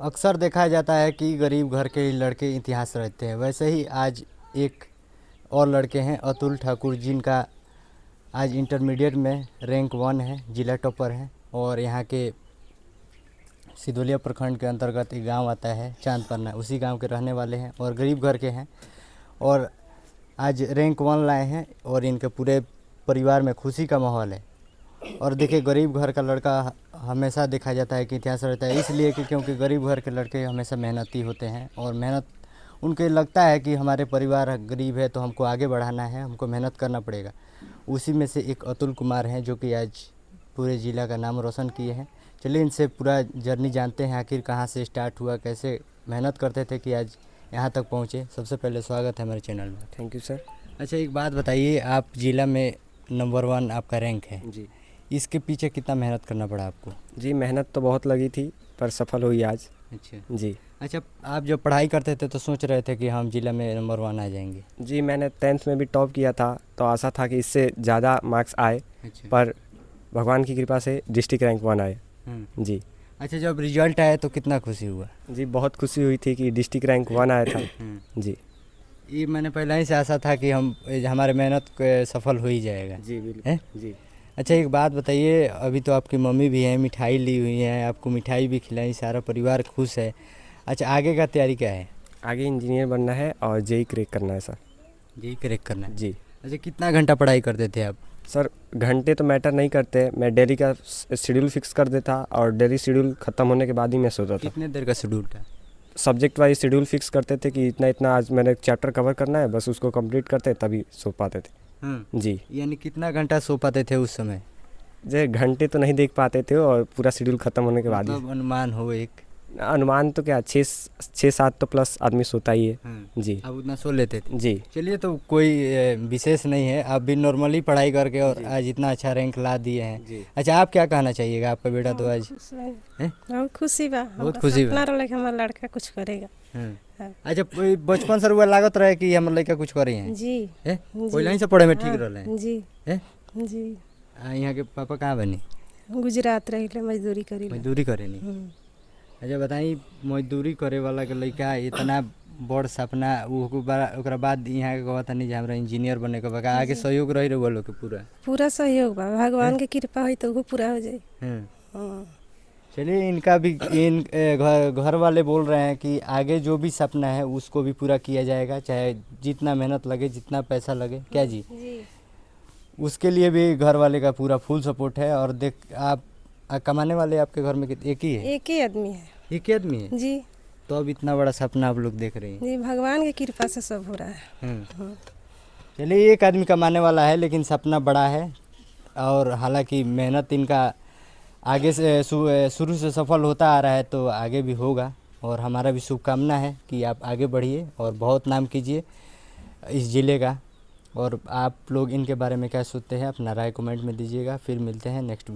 अक्सर देखा जाता है कि गरीब घर के लड़के इतिहास रचते हैं। वैसे ही आज एक और लड़के हैं, अतुल ठाकुर, जिनका आज इंटरमीडिएट में रैंक 1 है, जिला टॉपर है। और यहाँ के सिदोलिया प्रखंड के अंतर्गत एक गांव आता है चांदपन्ना, उसी गांव के रहने वाले हैं और गरीब घर के हैं। और आज रैंक 1 लाए हैं और इनके पूरे परिवार में खुशी का माहौल है। और देखिए, गरीब घर का लड़का हमेशा देखा जाता है कि इतिहास रहता है, इसलिए कि क्योंकि गरीब घर के लड़के हमेशा मेहनती होते हैं और मेहनत उनके लगता है कि हमारे परिवार गरीब है तो हमको आगे बढ़ाना है, हमको मेहनत करना पड़ेगा। उसी में से एक अतुल कुमार हैं जो कि आज पूरे ज़िला का नाम रोशन किए हैं। चलिए इनसे पूरा जर्नी जानते हैं, आखिर कहाँ से स्टार्ट हुआ, कैसे मेहनत करते थे कि आज यहाँ तक पहुँचे। सबसे पहले स्वागत है हमारे चैनल में। Thank you sir. अच्छा, एक बात बताइए, आप ज़िला में नंबर 1 आपका रैंक है जी। इसके पीछे कितना मेहनत करना पड़ा आपको? जी, मेहनत तो बहुत लगी थी पर सफल हुई आज। अच्छा जी। अच्छा, आप जब पढ़ाई करते थे तो सोच रहे थे कि हम ज़िला में नंबर 1 आ जाएंगे? जी, मैंने 10th में भी टॉप किया था तो आशा था कि इससे ज़्यादा मार्क्स आए। अच्छा। पर भगवान की कृपा से डिस्ट्रिक्ट रैंक 1 आए। जी। अच्छा, जब रिजल्ट आया तो कितना खुशी हुआ? जी, बहुत खुशी हुई थी कि डिस्ट्रिक्ट रैंक 1 आया था। जी। ये मैंने पहले ही से आशा था कि हमारे मेहनत सफल हो ही जाएगा। जी बिल्कुल। जी। अच्छा, एक बात बताइए, अभी तो आपकी मम्मी भी है, मिठाई ली हुई है, आपको मिठाई भी खिलाई, सारा परिवार खुश है। अच्छा, आगे का तैयारी क्या है? आगे इंजीनियर बनना है और जेई क्रैक करना है सर। जेई क्रैक करना है? जी। अच्छा, कितना घंटा पढ़ाई करते थे आप? सर, घंटे तो मैटर नहीं करते, मैं डेली का शेड्यूल फिक्स कर देता और डेली शेड्यूल ख़त्म होने के बाद ही मैं सोता था। कितने देर का शेड्यूल था? सब्जेक्ट वाइज शेड्यूल फिक्स करते थे कि इतना इतना आज मैंने चैप्टर कवर करना है, बस उसको कंप्लीट करते तभी सो पाते थे। जी। यानी कितना घंटा सो पाते थे उस समय? जे घंटे तो नहीं देख पाते थे और पूरा शेड्यूल ख़त्म होने के बाद ही। मतलब अनुमान हो एक? अनुमान तो क्या, 6-7 तो प्लस आदमी सोता ही है। जी। आप उतना सो लेते थे? जी। चलिए, तो कोई विशेष नहीं है, आप भी नॉर्मली पढ़ाई करके और आज इतना अच्छा रैंक ला दिए हैं। जी। अच्छा, आप क्या कहना चाहिएगा? आपका बेटा तो आज बहुत खुशी बा, बहुत खुशी बा। हमारा लड़का कुछ करेगा। अच्छा, बचपन से रुआ लागत रहे कि हमारे लड़का कुछ करे हैं? जी। पहले ही से पढ़े में ठीक रहे हैं? जी। हैं? जी। यहाँ के पापा कहाँ बनी? गुजरात रही मजदूरी करी। मजदूरी करे नहीं? अच्छा बताई, मजदूरी करे वाला के लड़का इतना बड़ सपना, ओकरा बाद यहाँ के कहता नहीं हमरा इंजीनियर बने के बा, आगे सहयोग रही रहे लोग के पूरा सहयोग बा, भगवान के कृपा हुई तो वो पूरा हो जाए। चलिए, इनका भी घर वाले बोल रहे हैं कि आगे जो भी सपना है उसको भी पूरा किया जाएगा, चाहे जितना मेहनत लगे, जितना पैसा लगे। क्या जी? उसके लिए भी घर वाले का पूरा फुल सपोर्ट है। और देख, आप कमाने वाले आपके घर में एक ही है? एक ही आदमी है। एक ही आदमी है जी। तो अब इतना बड़ा सपना आप लोग देख रहे हैं? जी, भगवान की कृपा से सब हो रहा है। चलिए, एक आदमी कमाने वाला है लेकिन सपना बड़ा है। और हालांकि मेहनत इनका आगे से शुरू से सफल होता आ रहा है तो आगे भी होगा। और हमारा भी शुभकामना है कि आप आगे बढ़िए और बहुत नाम कीजिए इस ज़िले का। और आप लोग इनके बारे में क्या सोचते हैं, अपना राय कमेंट में दीजिएगा। फिर मिलते हैं नेक्स्ट वीडियो।